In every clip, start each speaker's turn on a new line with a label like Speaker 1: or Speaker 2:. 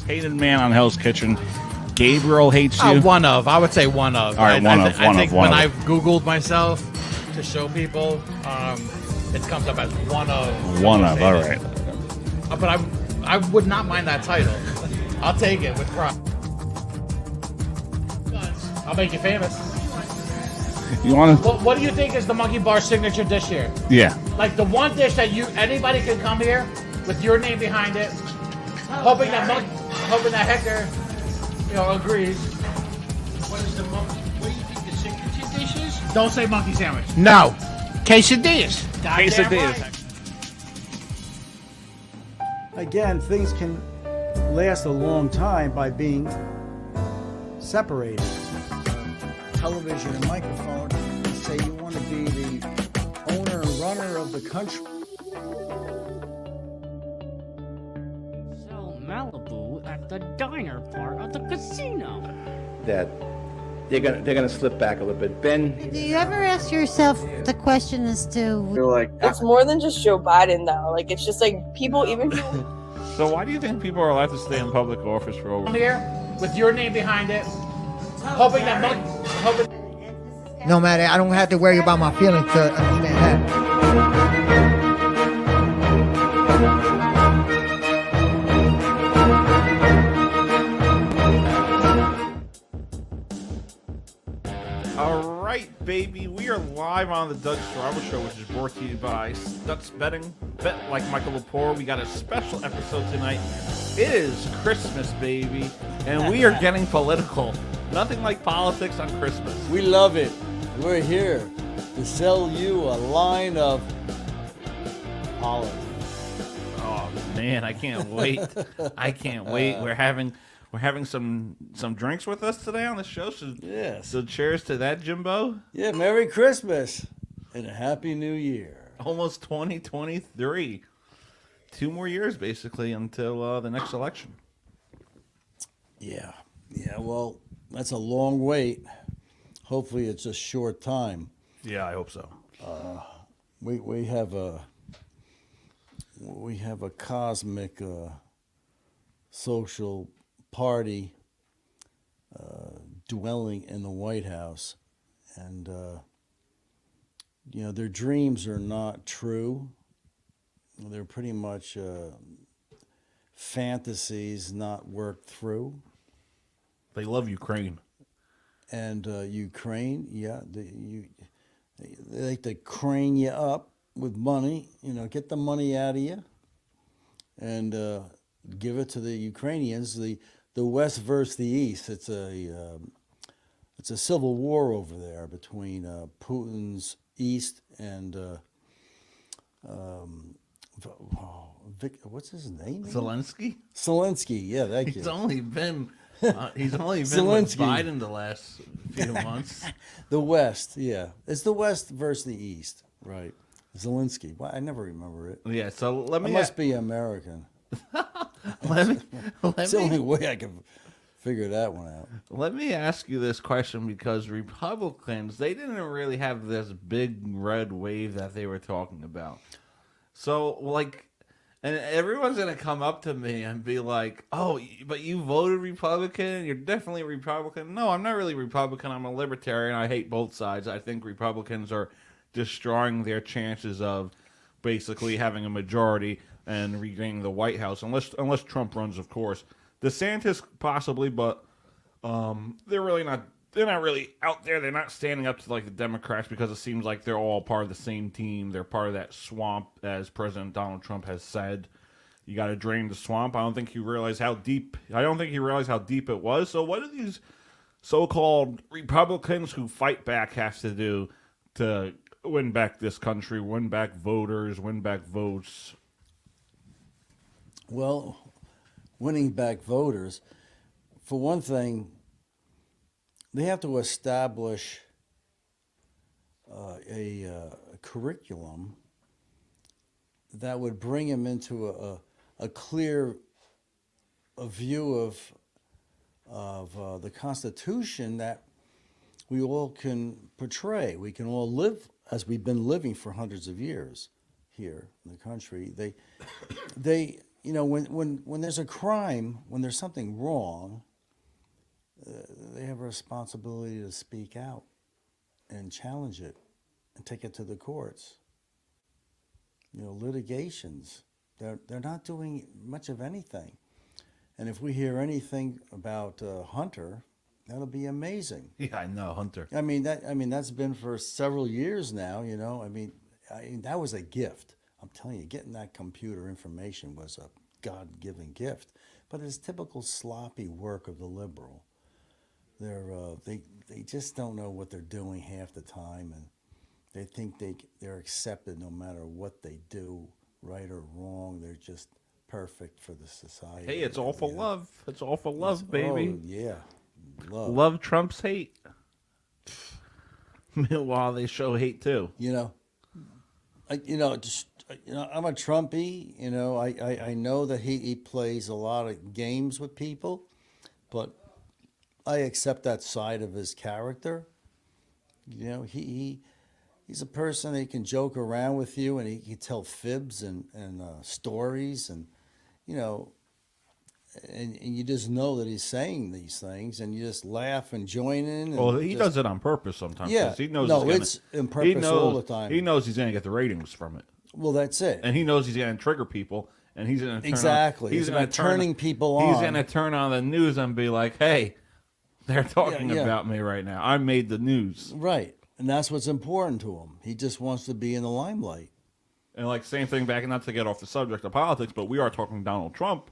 Speaker 1: hated man on Hell's Kitchen. Gabriel hates you.
Speaker 2: One of. I would say one of.
Speaker 1: All right,
Speaker 2: I think when
Speaker 1: of.
Speaker 2: I've Googled myself to show people, it comes up as one of.
Speaker 1: One of. All right.
Speaker 2: But I would not mind that title. I'll take it with pride. I'll make you famous.
Speaker 1: You want to?
Speaker 2: What do you think is the Monkey Bar signature dish here?
Speaker 1: Yeah.
Speaker 2: Like the one dish that anybody can come here with your name behind it, hoping that Hector, agrees.
Speaker 3: What do you think the signature dish is?
Speaker 2: Don't say monkey sandwich.
Speaker 3: No. Quesadillas.
Speaker 1: Quesadillas.
Speaker 2: Right.
Speaker 4: Again, things can last a long time by being separated. Television and microphone say you want to be the owner and runner of the country.
Speaker 5: Sell Malibu at the diner part of the casino.
Speaker 6: That they're gonna slip back a little bit. Ben,
Speaker 7: Do you ever ask yourself the question as to
Speaker 8: It's more than just Joe Biden, though. Like, it's just like even people.
Speaker 1: So why do you think people are allowed to stay in public office for over?
Speaker 2: Come here with your name behind it, hoping that
Speaker 9: No matter, I don't have to worry about my feelings to understand that.
Speaker 1: All right, baby. We are live on the Doug Strabo Show, which is brought to you by Stutz Betting. Bet like Michael Lepore. We got a special episode tonight. It is Christmas, baby, and we are getting political. Nothing like politics on Christmas.
Speaker 10: We love it. We're here to sell you a line of politics.
Speaker 1: Oh man, I can't wait. I can't wait. We're having some drinks with us today on the show.
Speaker 10: Yes.
Speaker 1: So cheers to that, Jimbo.
Speaker 10: Yeah, Merry Christmas and a Happy New Year.
Speaker 1: Almost 2023. 2 more years basically until the next election.
Speaker 10: Yeah. Well, that's a long wait. Hopefully, it's a short time.
Speaker 1: Yeah, I hope so.
Speaker 10: We have a cosmic social party dwelling in the White House, and their dreams are not true. They're pretty much fantasies not worked through.
Speaker 1: They love Ukraine.
Speaker 10: And Ukraine, yeah, they like to crane you up with money, get the money out of you and give it to the Ukrainians. The West versus the East. It's a civil war over there between Putin's East and what's his name?
Speaker 1: Zelensky?
Speaker 10: Zelensky, yeah, thank you.
Speaker 1: He's only been with Biden the last few months.
Speaker 10: The West, yeah. It's the West versus the East, right. Zelensky. Well, I never remember it.
Speaker 1: Yeah, so let me...
Speaker 10: I must be American. It's the only way I can figure that one out.
Speaker 1: Let me ask you this question, because Republicans, they didn't really have this big red wave that they were talking about. So, and everyone's going to come up to me and be like, oh, but you voted Republican? You're definitely Republican. No, I'm not really Republican. I'm a libertarian. I hate both sides. I think Republicans are destroying their chances of basically having a majority and regaining the White House, unless Trump runs, of course. DeSantis possibly, but they're not really out there. They're not standing up to the Democrats, because it seems like they're all part of the same team. They're part of that swamp, as President Donald Trump has said. You got to drain the swamp. I don't think he realized how deep it was. So what do these so-called Republicans who fight back have to do to win back this country, win back voters, win back votes?
Speaker 10: Well, winning back voters, for one thing, they have to establish a curriculum that would bring them into a clear view of the Constitution that we all can portray. We can all live as we've been living for hundreds of years here in the country. you know, when there's a crime, when there's something wrong, they have a responsibility to speak out and challenge it and take it to the courts. You know, litigations, they're not doing much of anything. And if we hear anything about Hunter, that'll be amazing.
Speaker 1: Yeah, I know, Hunter.
Speaker 10: I mean that's been for several years now. You know, that was a gift. I'm telling you, getting that computer information was a God-given gift. But it's typical sloppy work of the liberal. They just don't know what they're doing half the time, and they think they're accepted no matter what they do, right or wrong. They're just perfect for the society.
Speaker 1: Hey, it's all for love. It's all for love, baby.
Speaker 10: Oh, yeah.
Speaker 1: Love trumps hate. Meanwhile, they show hate too.
Speaker 10: You know, I'm a Trumpy. You know, I know that he plays a lot of games with people, but I accept that side of his character. You know, he's a person that can joke around with you, and he can tell fibs and stories, and you know, and you just know that he's saying these things, and you just laugh and join in. And
Speaker 1: Well, he does it on purpose sometimes. 'cause
Speaker 10: Yeah.
Speaker 1: he knows
Speaker 10: No,
Speaker 1: it's
Speaker 10: on purpose all the time.
Speaker 1: He knows he's going to get the ratings from it,
Speaker 10: Well, that's it.
Speaker 1: and he knows he's going to trigger people, and he's going to
Speaker 10: Exactly. It's
Speaker 1: gonna
Speaker 10: about turning people
Speaker 1: He's
Speaker 10: on.
Speaker 1: going to turn on the news and be like, "Hey, they're talking
Speaker 10: Yeah.
Speaker 1: about me right now. I made the news."
Speaker 10: Right. And that's what's important to him. He just wants to be in the limelight.
Speaker 1: And like same thing back, not to get off the subject of politics, but we are talking Donald Trump.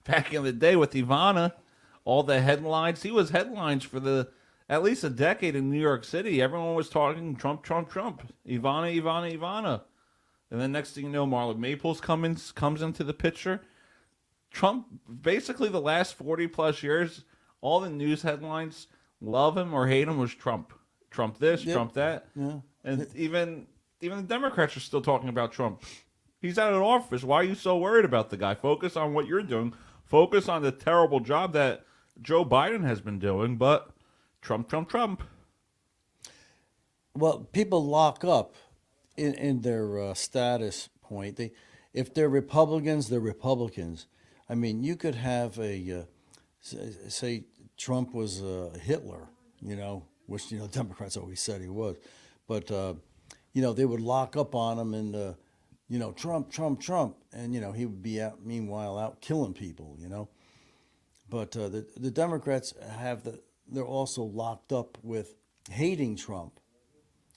Speaker 1: Back in the day with Ivana, all the headlines, he was headlines for at least a decade in New York City. Everyone was talking Trump, Trump, Trump, Ivana, Ivana, Ivana. And then next thing you know, Marla Maples comes into the picture. Trump, basically the last 40 plus years, all the news headlines, love him or hate him, was Trump. Trump this,
Speaker 10: Yep.
Speaker 1: Trump that.
Speaker 10: Yeah.
Speaker 1: And even the Democrats are still talking about Trump. He's out of office. Why are you so worried about the guy? Focus on what you're doing. Focus on the terrible job that Joe Biden has been doing. But Trump, Trump, Trump.
Speaker 10: Well, people lock up in their status point. If they're Republicans, they're Republicans. I mean, you could have say Trump was Hitler, you know, which, you know, Democrats always said he was. But, you know, they would lock up on him and, you know, Trump, Trump, Trump. And, you know, he would be out, meanwhile, out killing people, you know. But the Democrats they're also locked up with hating Trump.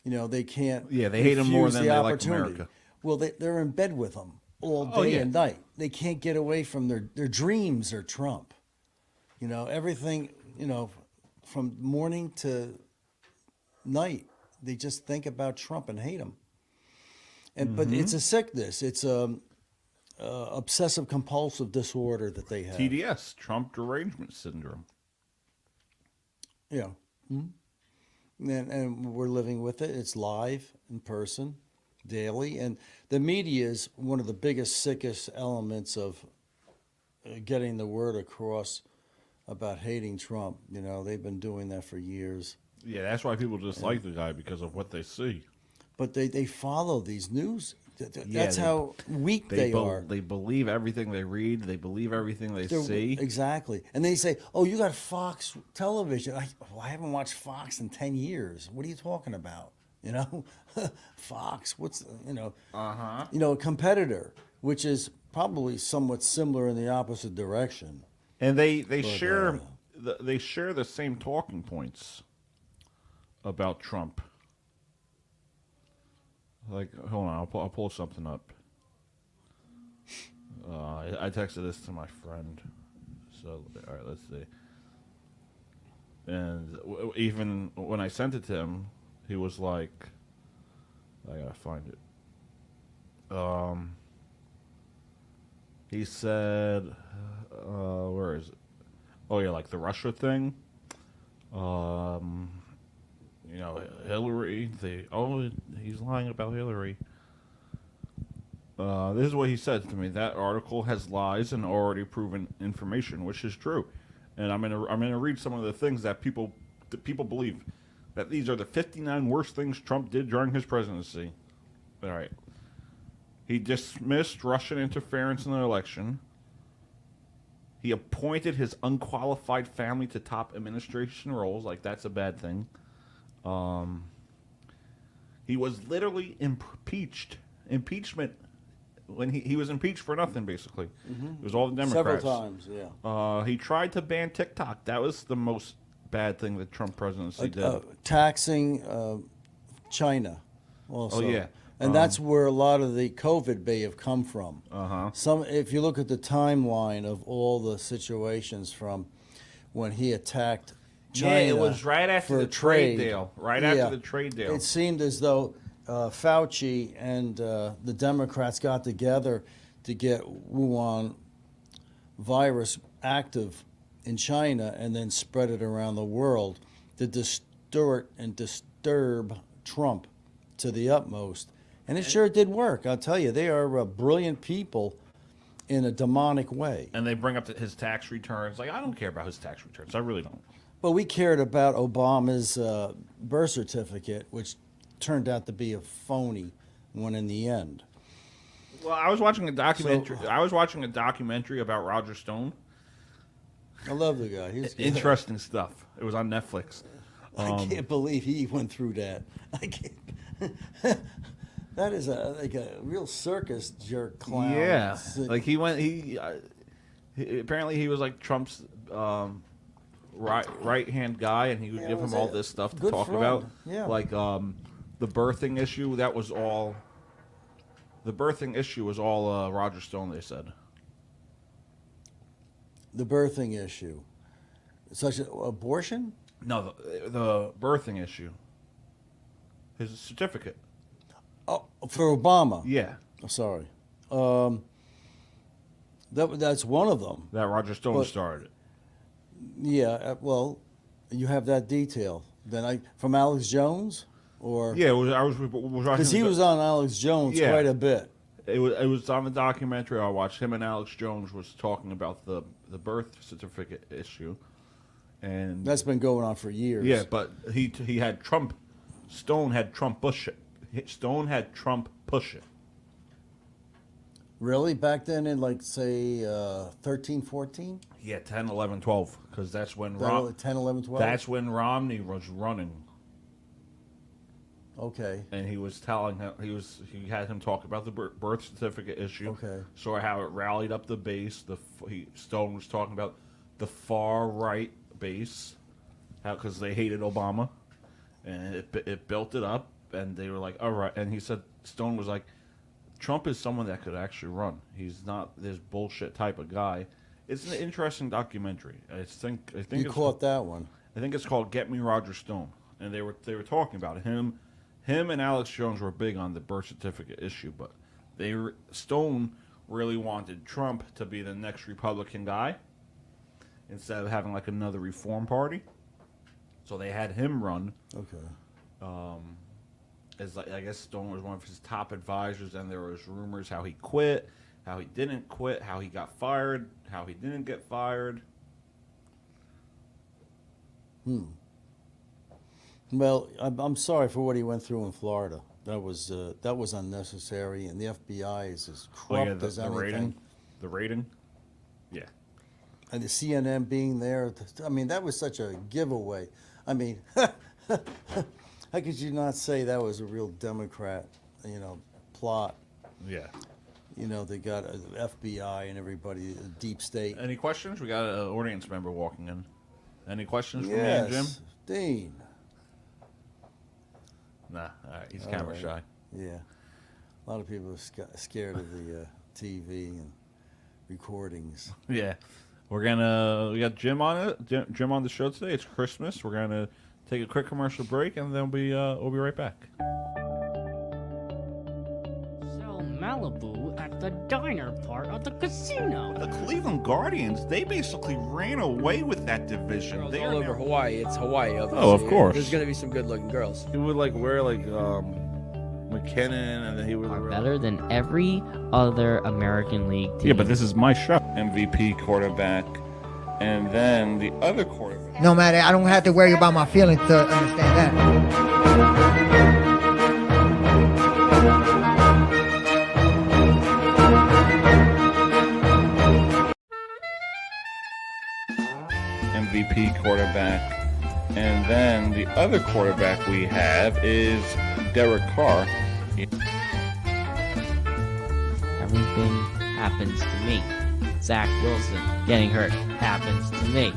Speaker 10: You know, they can't.
Speaker 1: Yeah, they hate him more
Speaker 10: refuse
Speaker 1: than
Speaker 10: the
Speaker 1: they like
Speaker 10: opportunity.
Speaker 1: America.
Speaker 10: Well, they're in bed with him all day
Speaker 1: Oh, yeah.
Speaker 10: and night. They can't get away from their dreams are Trump. You know, everything, you know, from morning to night, they just think about Trump and hate him. And But it's a sickness. It's a obsessive compulsive disorder that they have.
Speaker 1: TDS, Trump Derangement Syndrome.
Speaker 10: Yeah. And we're living with it. It's live, in person, daily. And the media is one of the biggest, sickest elements of getting the word across about hating Trump. You know, they've been doing that for years.
Speaker 1: Yeah, that's why people dislike the guy, because of what they see.
Speaker 10: But they follow these news.
Speaker 1: Yeah,
Speaker 10: That's how weak they are.
Speaker 1: They believe everything they read. They believe everything they see.
Speaker 10: Exactly. And they say, oh, you got Fox television. I haven't watched Fox in 10 years. What are you talking about? You know, Fox, you know, a competitor, which is probably somewhat similar in the opposite direction.
Speaker 1: And they share the same talking points about Trump. Like, hold on, I'll pull something up. I texted this to my friend. So, all right, let's see. And even when I sent it to him, he was like, I gotta find it. He said, where is it? Oh yeah, like the Russia thing. You know, Hillary. He's lying about Hillary. This is what he said to me. That article has lies and already proven information, which is true. And I'm gonna read some of the things that people believe, that these are the 59 worst things Trump did during his presidency. All right. He dismissed Russian interference in the election. He appointed his unqualified family to top administration roles. Like, that's a bad thing. He was literally impeachment. When he was impeached for nothing, basically. It was all the Democrats.
Speaker 10: Several times, yeah.
Speaker 1: He tried to ban TikTok. That was the most bad thing the Trump presidency did.
Speaker 10: Taxing China also.
Speaker 1: Oh, yeah.
Speaker 10: And that's where a lot of the COVID may have come from.
Speaker 1: Uh-huh.
Speaker 10: If you look at the timeline of all the situations from when he attacked China,
Speaker 1: Yeah, it was right after
Speaker 10: for
Speaker 1: the trade
Speaker 10: trade.
Speaker 1: deal. Right
Speaker 10: Yeah.
Speaker 1: after the trade deal.
Speaker 10: It seemed as though Fauci and the Democrats got together to get Wuhan virus active in China and then spread it around the world to distort and disturb Trump to the utmost. And it sure did work. I'll tell you, they are brilliant people in a demonic way.
Speaker 1: And they bring up his tax returns. Like, I don't care about his tax returns. I really don't.
Speaker 10: But we cared about Obama's birth certificate, which turned out to be a phony one in the end.
Speaker 1: Well, I was watching a documentary about Roger Stone.
Speaker 10: I love the guy. He's good.
Speaker 1: Interesting stuff. It was on Netflix.
Speaker 10: I can't believe he went through that. I can't. That is like a real circus jerk clown.
Speaker 1: Yeah, like he went. He apparently he was like Trump's right hand guy, and he would give him all this stuff to
Speaker 10: good
Speaker 1: talk
Speaker 10: friend.
Speaker 1: about.
Speaker 10: Yeah.
Speaker 1: Like the birthing issue. That was all. The birthing issue was all Roger Stone. They said.
Speaker 10: The birthing issue, such as abortion.
Speaker 1: No, the birthing issue. His certificate.
Speaker 10: Oh, for Obama.
Speaker 1: Yeah,
Speaker 10: Oh, sorry. That's one of them.
Speaker 1: that Roger Stone
Speaker 10: But-
Speaker 1: started.
Speaker 10: Yeah. Well, you have that detail. Then from Alex Jones, or
Speaker 1: Yeah, I was watching.
Speaker 10: because he was on Alex Jones
Speaker 1: Yeah.
Speaker 10: quite a bit.
Speaker 1: It was on the documentary I watched. Him and Alex Jones was talking about the birth certificate issue, and
Speaker 10: That's been going on for years.
Speaker 1: yeah, but he had Trump. Stone had Trump push it. Stone had Trump push it.
Speaker 10: Really? Back then in, like, say, 13, 14?
Speaker 1: Yeah, 10, 11, 12, because that's when
Speaker 10: 10, 11, 12?
Speaker 1: that's when Romney was running,
Speaker 10: Okay.
Speaker 1: and he was telling him he had him talk about the birth certificate issue.
Speaker 10: Okay.
Speaker 1: So how it rallied up the base. Stone was talking about the far right base, how because they hated Obama, and it built it up, and they were like, all right. And he said Stone was like, Trump is someone that could actually run. He's not this bullshit type of guy. It's an interesting documentary. I think
Speaker 10: You
Speaker 1: it's
Speaker 10: caught that one.
Speaker 1: I think it's called Get Me Roger Stone, and they were talking about it. Him and Alex Jones were big on the birth certificate issue, but Stone really wanted Trump to be the next Republican guy instead of having like another Reform Party. So they had him run.
Speaker 10: Okay.
Speaker 1: As I guess Stone was one of his top advisors, and there was rumors how he quit, how he didn't quit, how he got fired, how he didn't get fired.
Speaker 10: Well, I'm sorry for what he went through in Florida. That was unnecessary, and the FBI is as corrupt as anything.
Speaker 1: The rating. Yeah.
Speaker 10: And the CNN being there, I mean, that was such a giveaway. I mean, how could you not say that was a real Democrat, plot?
Speaker 1: Yeah.
Speaker 10: They got FBI and everybody, a deep state.
Speaker 1: Any questions? We got an audience member walking in. Any questions for
Speaker 10: Yes,
Speaker 1: me and Jim?
Speaker 10: Dean.
Speaker 1: Nah, all right. He's camera
Speaker 10: right.
Speaker 1: shy.
Speaker 10: Yeah, a lot of people are scared of the TV and recordings.
Speaker 1: Yeah. We got Jim on it. Jim on the show today. It's Christmas. We're gonna take a quick commercial break, and then we'll be right back.
Speaker 5: So Malibu at the diner part of the casino.
Speaker 1: The Cleveland Guardians, they basically ran away with that division.
Speaker 11: Girls
Speaker 1: They
Speaker 11: all
Speaker 1: are
Speaker 11: over
Speaker 1: now-
Speaker 11: Hawaii. It's Hawaii, obviously.
Speaker 1: Oh, of course.
Speaker 11: There's gonna be some good-looking girls.
Speaker 1: He would wear McKinnon, and then he would
Speaker 12: Are better than every other American League team.
Speaker 1: Yeah, but this is my show. MVP quarterback, and then the other quarterback.
Speaker 9: No matter, I don't have to worry about my feelings to understand that.
Speaker 1: MVP quarterback. And then the other quarterback we have is Derek Carr.
Speaker 12: Everything happens to me. Zach Wilson getting hurt happens to me.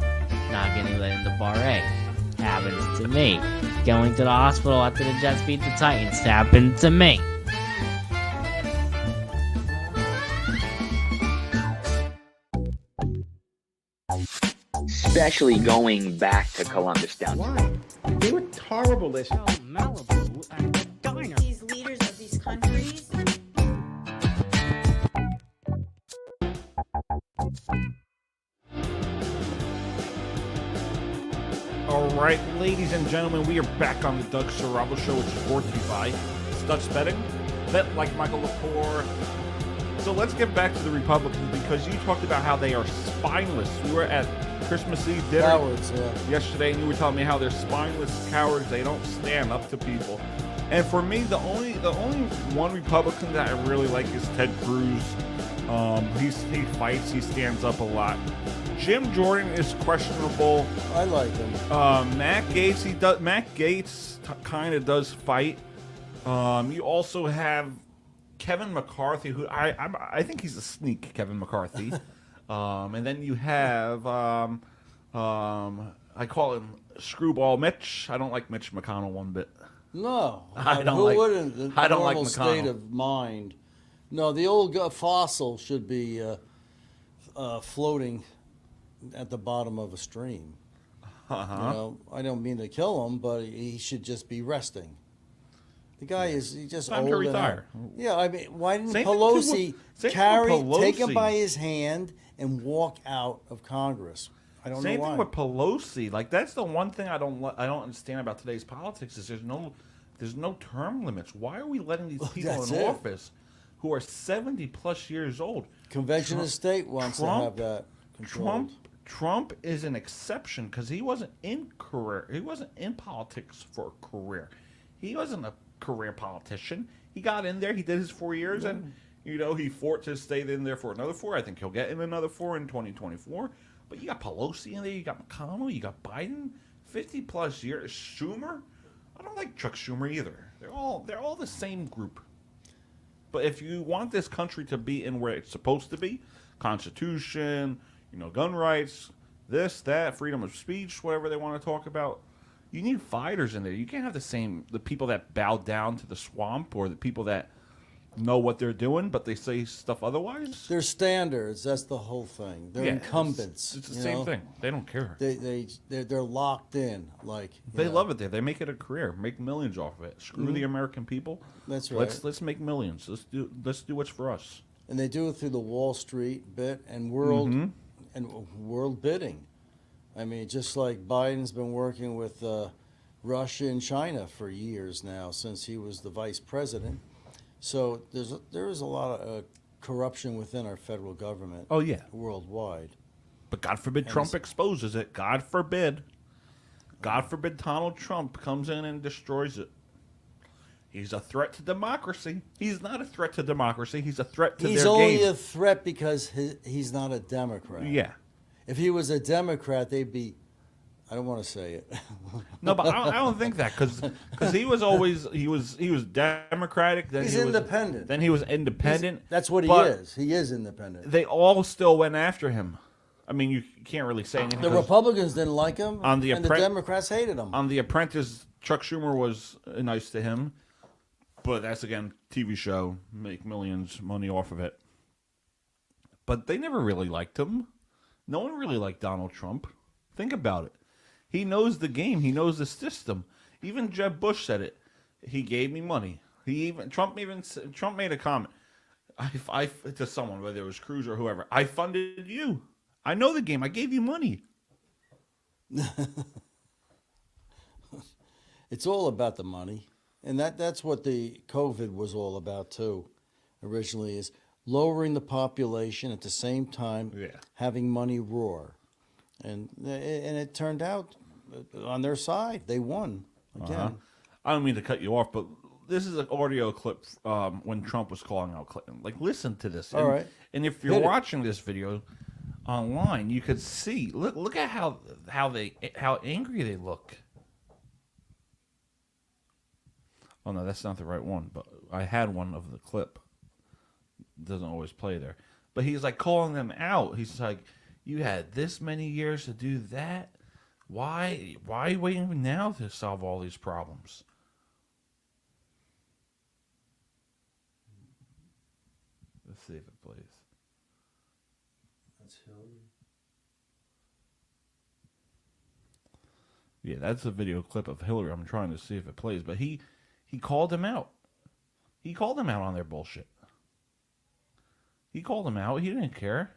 Speaker 12: Not getting let into Bar A happens to me. Going to the hospital after the Jets beat the Titans happened to me.
Speaker 13: Especially going back to Columbus down.
Speaker 5: Why?
Speaker 13: They were horrible this.
Speaker 5: Malibu at the diner.
Speaker 8: These leaders of these countries.
Speaker 1: All right, ladies and gentlemen, we are back on the Doug Sarabo Show, which is brought to you by Stutz Betting. Bet like Michael Lepore. So let's get back to the Republicans because you talked about how they are spineless. We were at Christmas Eve dinner
Speaker 10: Cowards, yeah.
Speaker 1: yesterday, and you were telling me how they're spineless cowards. They don't stand up to people. And for me, the only one Republican that I really like is Ted Cruz. He fights. He stands up a lot. Jim Jordan is questionable.
Speaker 10: I like him.
Speaker 1: Matt Gaetz, Matt Gaetz kind of does fight. You also have Kevin McCarthy, who I think he's a sneak, Kevin McCarthy. And then you have I call him Screwball Mitch. I don't like Mitch McConnell one bit.
Speaker 10: No,
Speaker 1: I don't
Speaker 10: who
Speaker 1: like.
Speaker 10: wouldn't? The
Speaker 1: I don't like
Speaker 10: normal state
Speaker 1: McConnell.
Speaker 10: of mind. No, the old fossil should be floating at the bottom of a stream. You know, I don't mean to kill him, but he should just be resting. The guy is just
Speaker 1: Time
Speaker 10: old
Speaker 1: to
Speaker 10: and
Speaker 1: retire.
Speaker 10: Yeah, I mean, why didn't
Speaker 1: Same thing
Speaker 10: Pelosi
Speaker 1: with
Speaker 10: take him
Speaker 1: Pelosi.
Speaker 10: by his hand and walk out of Congress? I don't
Speaker 1: Same
Speaker 10: know why.
Speaker 1: thing with Pelosi. Like that's the one thing I don't understand about today's politics is there's no term limits. Why are we letting these people
Speaker 10: That's
Speaker 1: in
Speaker 10: it.
Speaker 1: office who are 70 plus years old?
Speaker 10: Convention of State wants to have that controlled.
Speaker 1: Trump is an exception because he wasn't in career. He wasn't in politics for a career. He wasn't a career politician. He got in there. He did his 4 years, and he fought to stay in there for another 4. I think he'll get in another 4 in 2024. But you got Pelosi in there. You got McConnell. You got Biden. 50 plus years. Schumer. I don't like Chuck Schumer either. They're all the same group. But if you want this country to be in where it's supposed to be, Constitution, gun rights, this, that, freedom of speech, whatever they want to talk about, you need fighters in there. You can't have the people that bow down to the swamp or the people that know what they're doing, but they say stuff otherwise.
Speaker 10: They're standards. That's the whole thing. They're incumbents.
Speaker 1: It's the same thing. They don't care.
Speaker 10: They're locked in. Like
Speaker 1: they love it there. They make it a career. Make millions off of it. Screw the American people.
Speaker 10: That's right.
Speaker 1: Let's make millions. Let's do what's for us.
Speaker 10: And they do it through the Wall Street bit and world bidding. I mean, just like Biden's been working with Russia and China for years now, since he was the vice president. So there is a lot of corruption within our federal government.
Speaker 1: Oh yeah,
Speaker 10: worldwide.
Speaker 1: But God forbid Trump exposes it. God forbid. God forbid Donald Trump comes in and destroys it. He's a threat to democracy. He's not a threat to democracy. He's a threat to their game.
Speaker 10: He's only a threat because he's not a Democrat.
Speaker 1: Yeah.
Speaker 10: If he was a Democrat, they'd be. I don't want to say it.
Speaker 1: No, but I don't think that because he was always he was Democratic. Then
Speaker 10: He's
Speaker 1: he was,
Speaker 10: independent.
Speaker 1: Then he was independent.
Speaker 10: That's what he
Speaker 1: but
Speaker 10: is. He is independent.
Speaker 1: They all still went after him. I mean, you can't really say anything.
Speaker 10: The Republicans didn't like him,
Speaker 1: and
Speaker 10: the Democrats hated him.
Speaker 1: On The Apprentice, Chuck Schumer was nice to him, but that's again TV show, make millions money off of it. But they never really liked him. No one really liked Donald Trump. Think about it. He knows the game. He knows the system. Even Jeb Bush said it. He gave me money. Trump made a comment. I to someone, whether it was Cruz or whoever. I funded you. I know the game. I gave you money.
Speaker 10: It's all about the money, and that's what the COVID was all about too. Originally, is lowering the population at the same time having money roar, and it turned out on their side. They won again.
Speaker 1: I don't mean to cut you off, but this is an audio clip when Trump was calling out Clinton. Like, listen to this.
Speaker 10: All right.
Speaker 1: And if you're watching this video, online, you could see. Look at how angry they look. Oh no, that's not the right one. But I had one of the clip. Doesn't always play there. But he's like calling them out. He's like, "You had this many years to do that. Why are you waiting now to solve all these problems?" Let's see if it plays.
Speaker 10: That's Hillary.
Speaker 1: Yeah, that's a video clip of Hillary. I'm trying to see if it plays, but he called them out. He called them out on their bullshit. He called them out. He didn't care.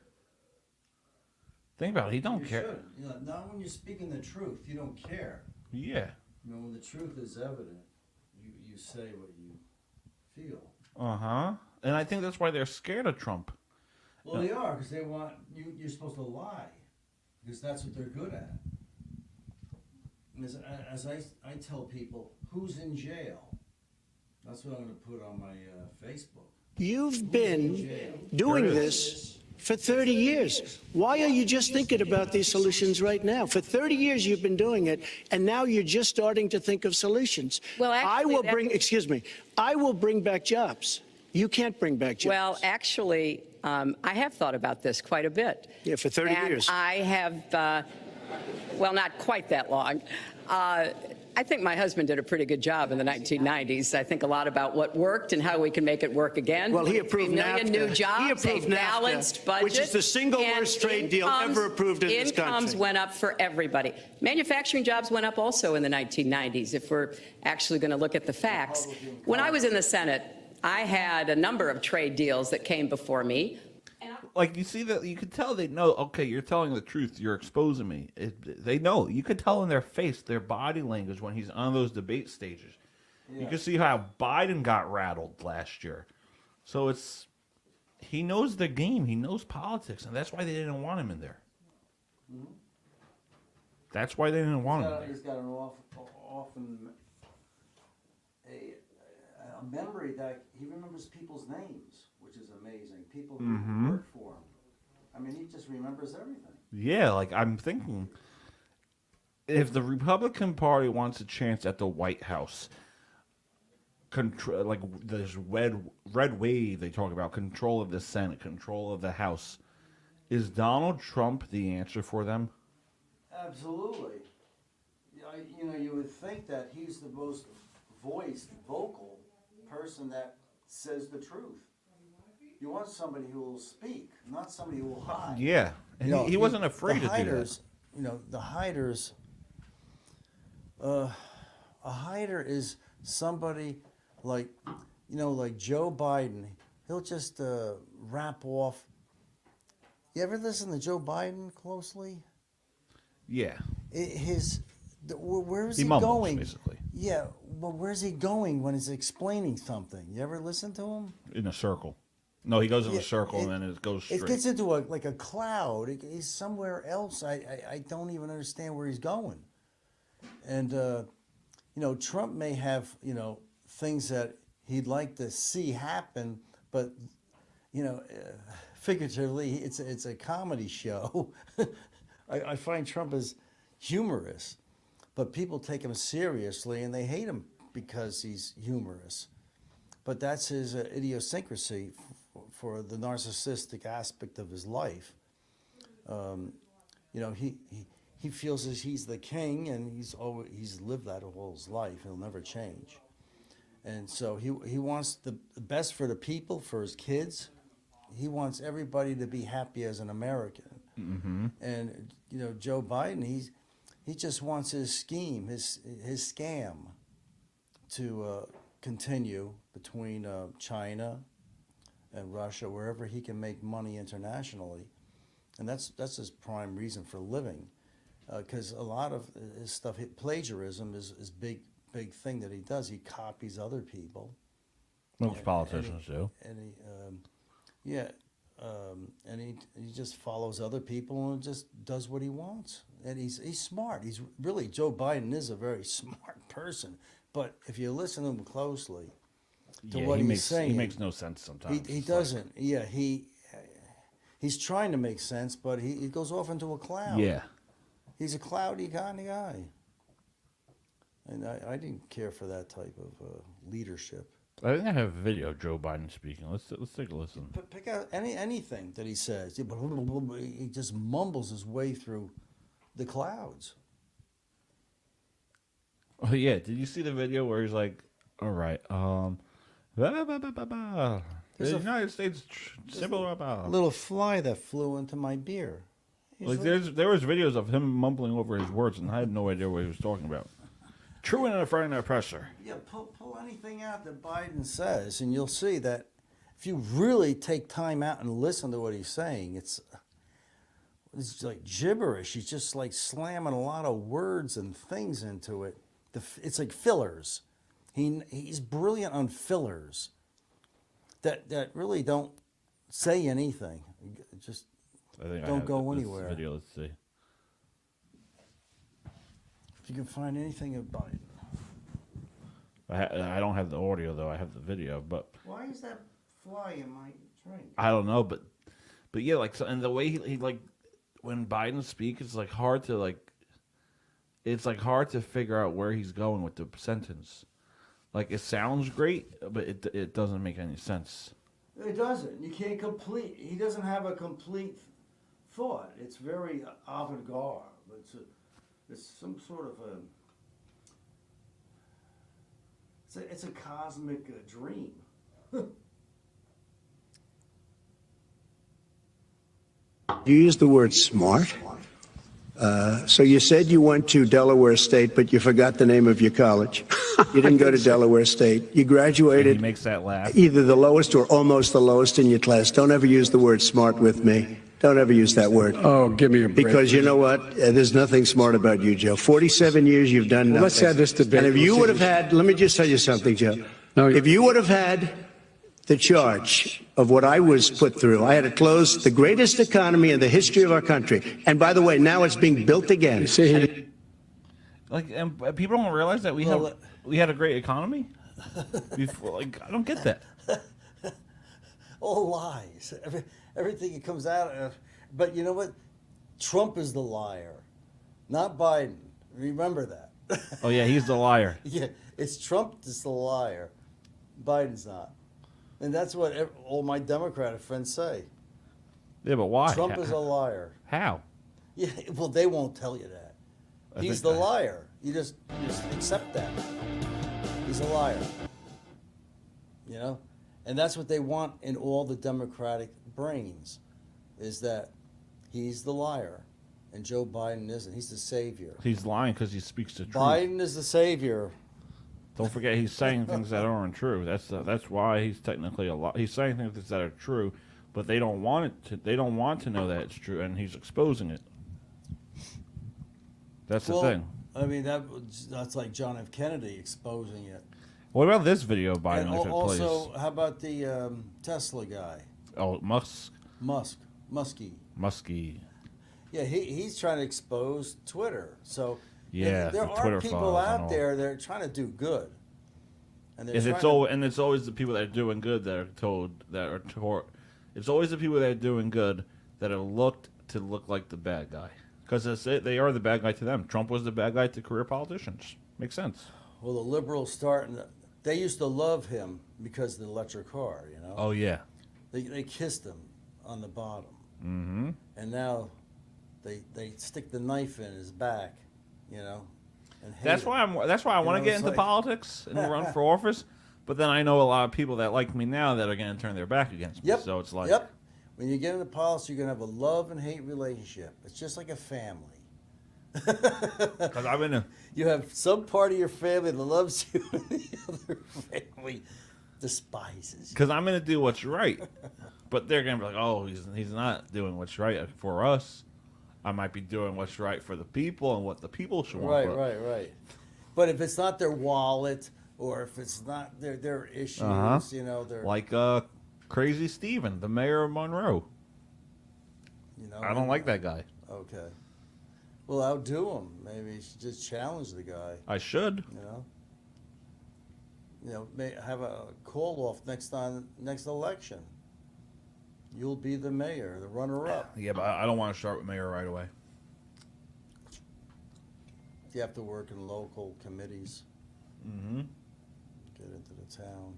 Speaker 1: Think about it. He don't care.
Speaker 10: Should. You know, not when you're speaking the truth. You don't care.
Speaker 1: Yeah.
Speaker 10: You know, when the truth is evident, you say what you feel.
Speaker 1: Uh-huh. And I think that's why they're scared of Trump.
Speaker 10: Well, they are, because they want you. You're supposed to lie, because that's what they're good at. As I tell people, who's in jail? That's what I'm going to put on my Facebook.
Speaker 3: You've been doing this for 30 years. Why are you just thinking about these solutions right now? For 30 years you've been doing it, and now you're just starting to think of solutions.
Speaker 14: Well, actually,
Speaker 3: I will bring back jobs. You can't bring back jobs.
Speaker 14: Well, actually, I have thought about this quite a bit.
Speaker 3: Yeah, for 30
Speaker 14: and
Speaker 3: years.
Speaker 14: I have, well, not quite that long. I think my husband did a pretty good job in the 1990s. I think a lot about what worked and how we can make it work again.
Speaker 3: Well, he approved
Speaker 14: 3 million
Speaker 3: NAFTA.
Speaker 14: new jobs,
Speaker 3: He approved
Speaker 14: a balanced
Speaker 3: NAFTA,
Speaker 14: budget,
Speaker 3: which is the single
Speaker 14: and
Speaker 3: worst trade deal ever approved in this country.
Speaker 14: Incomes went up for everybody. Manufacturing jobs went up also in the 1990s, if we're actually going to look at the facts. When I was in the Senate, I had a number of trade deals that came before me.
Speaker 1: Like, you see that, you could tell they know, okay, you're telling the truth, you're exposing me. They know. You could tell in their face, their body language when he's on those debate stages. Yeah. You can see how Biden got rattled last year. So he knows the game. He knows politics, and that's why they didn't want him in there. Mm-hmm. That's why they didn't want him in there.
Speaker 10: He's got an often a memory that he remembers people's names, which is amazing. People who work for him. I mean, he just remembers everything.
Speaker 1: Yeah, like, I'm thinking, if the Republican Party wants a chance at the White House, like this red wave they talk about, control of the Senate, control of the House, is Donald Trump the answer for them?
Speaker 10: Absolutely. You would think that he's the most vocal person that says the truth. You want somebody who will speak, not somebody who will hide.
Speaker 1: Yeah, and he wasn't afraid to do that.
Speaker 10: The hiders. A hider is somebody like Joe Biden. He'll just rap off. You ever listen to Joe Biden closely?
Speaker 1: Yeah.
Speaker 10: Where is he
Speaker 1: mumbles,
Speaker 10: going?
Speaker 1: Basically.
Speaker 10: Yeah, but where's he going when he's explaining something? You ever listen to him?
Speaker 1: In a circle. No, he goes in a circle and then it goes straight.
Speaker 10: It gets into a cloud. He's somewhere else. I don't even understand where he's going. And Trump may have things that he'd like to see happen, but figuratively, it's a comedy show. I find Trump is humorous, but people take him seriously and they hate him because he's humorous. But that's his idiosyncrasy for the narcissistic aspect of his life. He feels as he's the king, and he's lived that all his life. He'll never change. And so he wants the best for the people, for his kids. He wants everybody to be happy as an American. Mm-hmm. And Joe Biden, he just wants his scheme, his scam, to continue between China and Russia, wherever he can make money internationally, and that's his prime reason for living, because a lot of his stuff, plagiarism is big thing that he does. He copies other people.
Speaker 1: Most politicians do.
Speaker 10: And he just follows other people and just does what he wants. And he's smart. Joe Biden is a very smart person. But if you listen to him closely, what he's saying,
Speaker 1: he makes no sense sometimes.
Speaker 10: He doesn't. Yeah, he He's trying to make sense, but he goes off into a cloud.
Speaker 1: Yeah.
Speaker 10: He's a cloudy kind of guy. And I didn't care for that type of leadership.
Speaker 1: I think I have a video of Joe Biden speaking. Let's take a listen.
Speaker 10: Pick out anything that he says. He just mumbles his way through the clouds.
Speaker 1: Oh yeah, did you see the video where he's like, "All right, blah, blah, blah, blah, blah. The United States symbol."
Speaker 10: A little fly that flew into my beer.
Speaker 1: Like there was videos of him mumbling over his words, and I had no idea what he was talking about. True and affirming oppressor.
Speaker 10: Yeah, pull anything out that Biden says, and you'll see that if you really take time out and listen to what he's saying, it's like gibberish. He's just like slamming a lot of words and things into it. It's like fillers. He's brilliant on fillers that really don't say anything. Just don't go anywhere.
Speaker 1: Video, let's see.
Speaker 10: If you can find anything of Biden.
Speaker 1: I don't have the audio though. I have the video, but
Speaker 4: Why is that fly in my drink?
Speaker 1: I don't know. But yeah, like so, and the way he like when Biden speaks, it's like hard to like. It's like hard to figure out where he's going with the sentence. Like it sounds great, but it doesn't make any sense.
Speaker 10: It doesn't. You can't complete. He doesn't have a complete thought. It's very avant-garde. It's some sort of a. It's a cosmic dream.
Speaker 3: You used the word smart. So you said you went to Delaware State, but you forgot the name of your college. You didn't go to Delaware State. You graduated.
Speaker 1: He makes that laugh.
Speaker 3: Either the lowest or almost the lowest in your class. Don't ever use the word smart with me. Don't ever use that word.
Speaker 13: Oh, give me a break.
Speaker 3: Because you know what? There's nothing smart about you, Joe. 47 years you've done nothing.
Speaker 13: Let's have this debate.
Speaker 3: And if you would have had, let me just tell you something, Joe.
Speaker 13: No,
Speaker 3: if you would have had the charge of what I was put through, I had to close the greatest economy in the history of our country. And by the way, now it's being built again.
Speaker 1: Like, and people don't realize that we had a great economy. Before, like, I don't get that.
Speaker 10: All lies. Everything that comes out of. But you know what? Trump is the liar, not Biden. Remember that.
Speaker 1: Oh yeah, he's the liar.
Speaker 10: Yeah, it's Trump that's the liar. Biden's not. And that's what all my Democratic friends say.
Speaker 1: Yeah, but why?
Speaker 10: Trump is a liar.
Speaker 1: How?
Speaker 10: Yeah, well, they won't tell you that. He's the liar. You just accept that. He's a liar. You know? And that's what they want in all the Democratic brains, is that he's the liar and Joe Biden isn't. He's the savior.
Speaker 1: He's lying because he speaks the truth.
Speaker 10: Biden is the savior.
Speaker 1: Don't forget, he's saying things that aren't true. That's why he's technically a lot. He's saying things that are true, but they don't want it to. They don't want to know that it's true, and he's exposing it. That's the thing.
Speaker 10: I mean, that's like John F. Kennedy exposing it.
Speaker 1: What about this video of Biden?
Speaker 10: And
Speaker 1: If it
Speaker 10: also,
Speaker 1: plays?
Speaker 10: how about the Tesla guy?
Speaker 1: Oh,
Speaker 10: Muskie. Yeah, he's trying to expose Twitter. So
Speaker 1: yeah,
Speaker 10: there
Speaker 1: the
Speaker 10: are
Speaker 1: Twitter
Speaker 10: people
Speaker 1: files and
Speaker 10: out
Speaker 1: all.
Speaker 10: there that are trying to do good. And
Speaker 1: It's always the people that are doing good that are told that are taught. It's always the people that are doing good that are looked to look like the bad guy, because they are the bad guy to them. Trump was the bad guy to career politicians. Makes sense.
Speaker 10: Well, the liberals they used to love him because of the electric car, you know.
Speaker 1: Oh yeah.
Speaker 10: They kissed him on the bottom.
Speaker 1: Mm-hmm.
Speaker 10: And now they stick the knife in his back, you know. And
Speaker 1: That's why I want to get into politics and run for office. But then I know a lot of people that like me now that are going to turn their back against me.
Speaker 10: Yep.
Speaker 1: So it's like,
Speaker 10: yep. When you get into politics, you're going to have a love and hate relationship. It's just like a family.
Speaker 1: Because
Speaker 10: you have some part of your family that loves you, and the other family despises you.
Speaker 1: Because I'm going to do what's right, but they're going to be like, oh, he's not doing what's right for us. I might be doing what's right for the people and what the people should want.
Speaker 10: Right. But if it's not their wallet, or if it's not their issues, you know, they're
Speaker 1: like Crazy Stephen, the mayor of Monroe.
Speaker 10: You know,
Speaker 1: I don't like that guy.
Speaker 10: Okay. Well, outdo him. Maybe you should just challenge the guy.
Speaker 1: I should.
Speaker 10: You know, may have a call off next election. you'll be the mayor, the runner-up.
Speaker 15: Yeah, but I don't want to start with mayor right away.
Speaker 10: You have to work in local committees.
Speaker 15: Mm-hmm.
Speaker 10: Get into the town.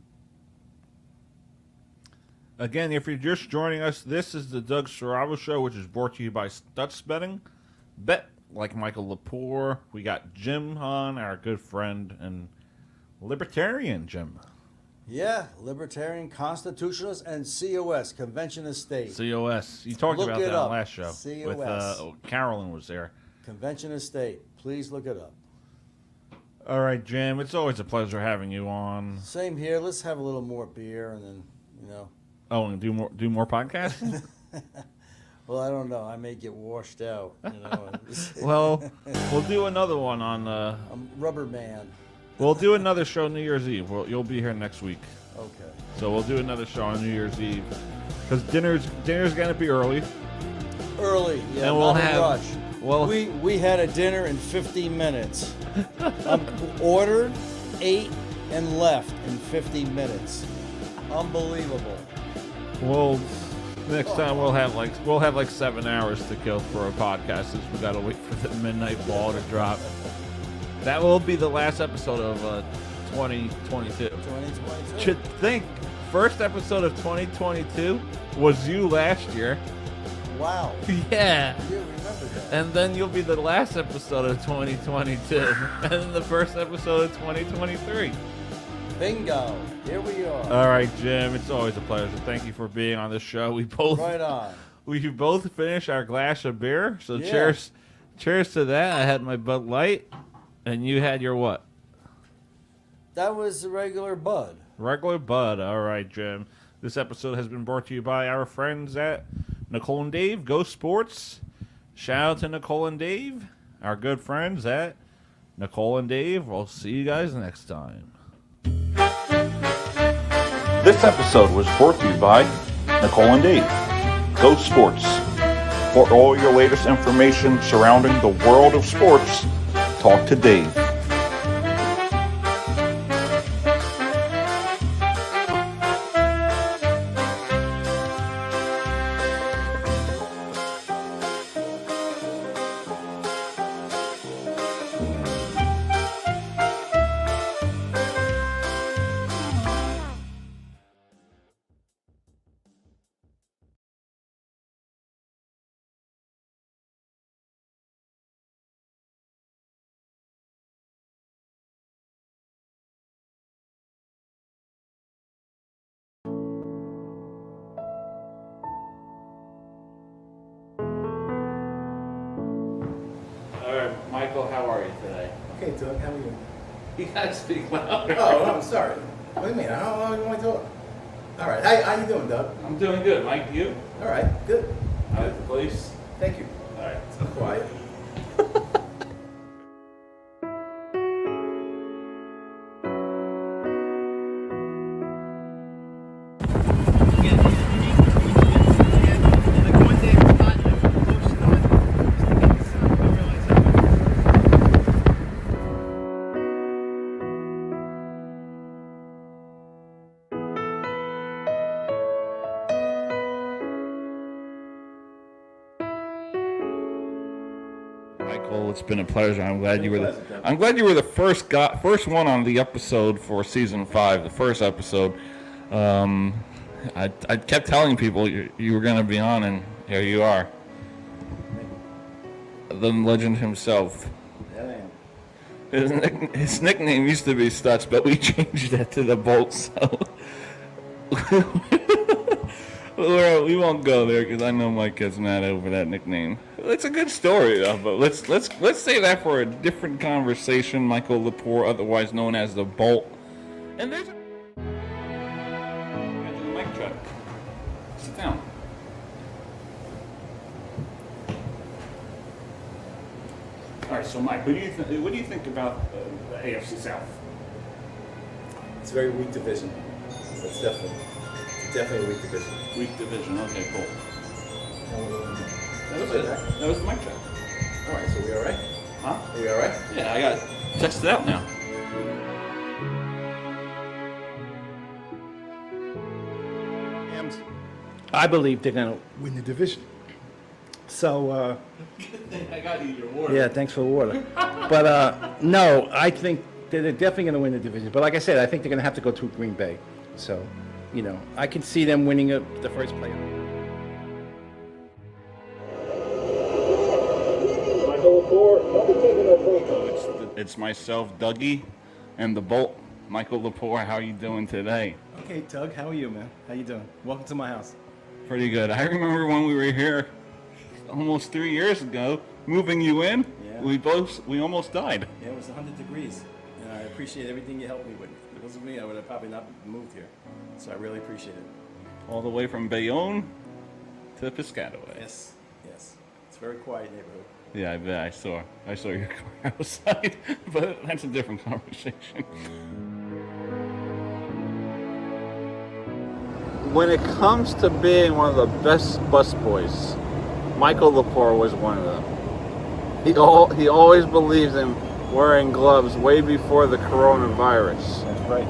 Speaker 15: Again, if you're just joining us, this is the Doug Saravo Show, which is brought to you by Stutz Betting. Bet like Michael Lepore. We got Jim on, our good friend and libertarian Jim.
Speaker 10: Yeah, Libertarian Constitutionalist and COS, Convention of State.
Speaker 15: COS. You talked
Speaker 10: Look
Speaker 15: about
Speaker 10: it
Speaker 15: that
Speaker 10: up.
Speaker 15: last show.
Speaker 10: COS.
Speaker 15: With Carolyn was there.
Speaker 10: Convention of State. Please look it up.
Speaker 15: All right, Jim. It's always a pleasure having you on.
Speaker 10: Same here. Let's have a little more beer and then, you know.
Speaker 15: Oh, and do more podcasts?
Speaker 10: Well, I don't know. I may get washed out. You know.
Speaker 15: Well, we'll do another one on.
Speaker 10: I'm Rubber Man.
Speaker 15: We'll do another show New Year's Eve. You'll be here next week.
Speaker 10: Okay.
Speaker 15: So we'll do another show on New Year's Eve because dinner's gonna be early.
Speaker 10: Early, yeah.
Speaker 15: And we'll
Speaker 10: not a
Speaker 15: have.
Speaker 10: rush.
Speaker 15: Well,
Speaker 10: we had a dinner in 15 minutes. Ordered, ate, and left in 15 minutes. Unbelievable.
Speaker 15: Well, next time we'll have like 7 hours to kill for a podcast since we gotta wait for the midnight ball to drop. That will be the last episode of 2022.
Speaker 10: 2022.
Speaker 15: Should think first episode of 2022 was you last year.
Speaker 10: Wow.
Speaker 15: Yeah.
Speaker 10: You remember that.
Speaker 15: And then you'll be the last episode of 2022, and then the first episode of 2023.
Speaker 10: Bingo. Here we are.
Speaker 15: All right, Jim. It's always a pleasure. Thank you for being on the show. We both
Speaker 10: Right on.
Speaker 15: We both finished our glass of beer. So
Speaker 10: Yeah.
Speaker 15: cheers to that. I had my Bud Light, and you had your what?
Speaker 10: That was a regular Bud.
Speaker 15: Regular Bud. All right, Jim. This episode has been brought to you by our friends at Nicole and Dave, Go Sports. Shout out to Nicole and Dave, our good friends at Nicole and Dave. We'll see you guys next time.
Speaker 16: This episode was brought to you by Nicole and Dave, Go Sports. For all your latest information surrounding the world of sports, talk to Dave.
Speaker 1: All right, Michael, how are you today?
Speaker 2: Okay, Doug, how are you?
Speaker 1: You gotta speak louder.
Speaker 2: Oh, I'm sorry. What do you mean? How long do you want to talk? All right, how you doing, Doug?
Speaker 1: I'm doing good. Mike, you?
Speaker 2: All right, good.
Speaker 1: How was the place?
Speaker 2: Thank you.
Speaker 1: All right.
Speaker 2: So quiet.
Speaker 15: Michael, it's been a pleasure. I'm glad you were the first one on the episode for season 5, the first episode. I kept telling people you were going to be on, and here you are. The legend himself. His nickname used to be Stutz, but we changed that to the Bolt. So we won't go there because I know Mike gets mad over that nickname. It's a good story though, but let's save that for a different conversation. Michael Lepore, otherwise known as the Bolt, and there's a mic check. Sit down. All right, so Mike, what do you think about the AFC South?
Speaker 2: It's a very weak division. It's definitely a weak division.
Speaker 15: Weak division. Okay, cool.
Speaker 2: That was it.
Speaker 15: That was the mic check.
Speaker 2: All right, so we all right?
Speaker 15: Huh?
Speaker 2: Are we all right?
Speaker 15: Yeah, I got it tested out now.
Speaker 6: I believe they're going to
Speaker 13: win the division. So,
Speaker 1: I got you your water.
Speaker 6: yeah, thanks for the water. But no, I think they're definitely going to win the division. But like I said, I think they're going to have to go through Green Bay. So, you know, I can see them winning the first playoff.
Speaker 16: It's myself, Dougie, and the Bolt, Michael Lepore. How you doing today?
Speaker 17: Okay, Doug, how are you, man? How you doing? Welcome to my house.
Speaker 16: Pretty good. I remember when we were here almost 3 years ago, moving you in.
Speaker 17: Yeah.
Speaker 16: We almost died.
Speaker 17: Yeah, it was 100 degrees, and I appreciate everything you helped me with. If it wasn't me, I would have probably not moved here. So I really appreciate it.
Speaker 16: All the way from Bayonne to Piscataway.
Speaker 17: Yes, yes. It's a very quiet neighborhood.
Speaker 16: Yeah, I bet. I saw your car outside, but that's a different conversation.
Speaker 1: When it comes to being one of the best busboys, Michael Lepore was one of them. He always believes in wearing gloves way before the coronavirus.
Speaker 17: That's right.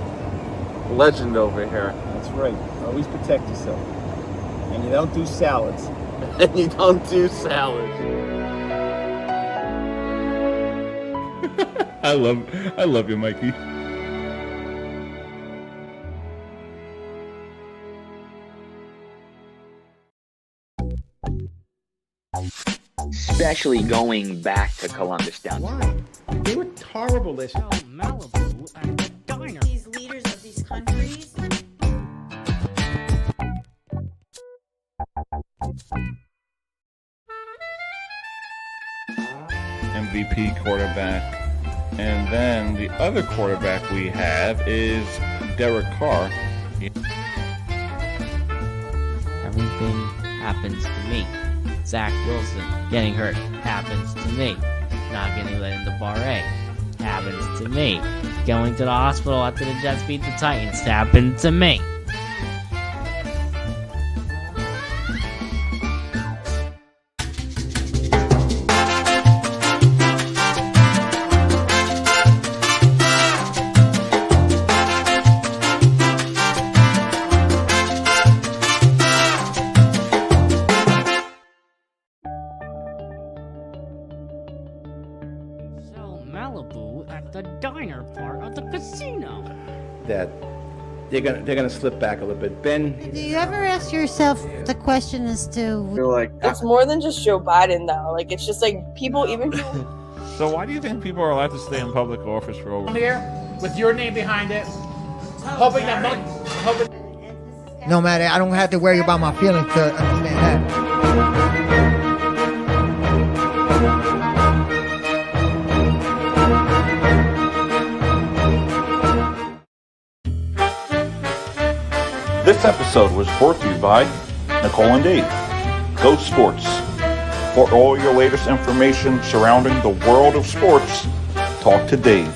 Speaker 1: Legend over here.
Speaker 17: That's right. Always protect yourself. And you don't do salads.
Speaker 1: And you don't do salads.
Speaker 16: I love you, Mikey.
Speaker 13: Especially going back to Columbus Downtown. Why? They were horrible this year.
Speaker 5: Malibu at the diner.
Speaker 8: These leaders of these countries.
Speaker 16: MVP quarterback. And then the other quarterback we have is Derek Carr.
Speaker 12: Everything happens to me. Zach Wilson getting hurt happens to me. Not getting let into Bar A happens to me. Going to the hospital after the Jets beat the Titans happened to me.
Speaker 5: Malibu at the diner part of the casino.
Speaker 6: That they're gonna slip back a little bit. Ben,
Speaker 7: Do you ever ask yourself the question as to
Speaker 8: It's more than just Joe Biden, though. Like, it's just like people, even people.
Speaker 15: So why do you think people are allowed to stay in public office for over?
Speaker 2: I'm here with your name behind it, hoping that
Speaker 9: No matter, I don't have to worry about my feelings to understand that.
Speaker 16: This episode was brought to you by Nicole and Dave, Go Sports. For all your latest information surrounding the world of sports, talk to Dave.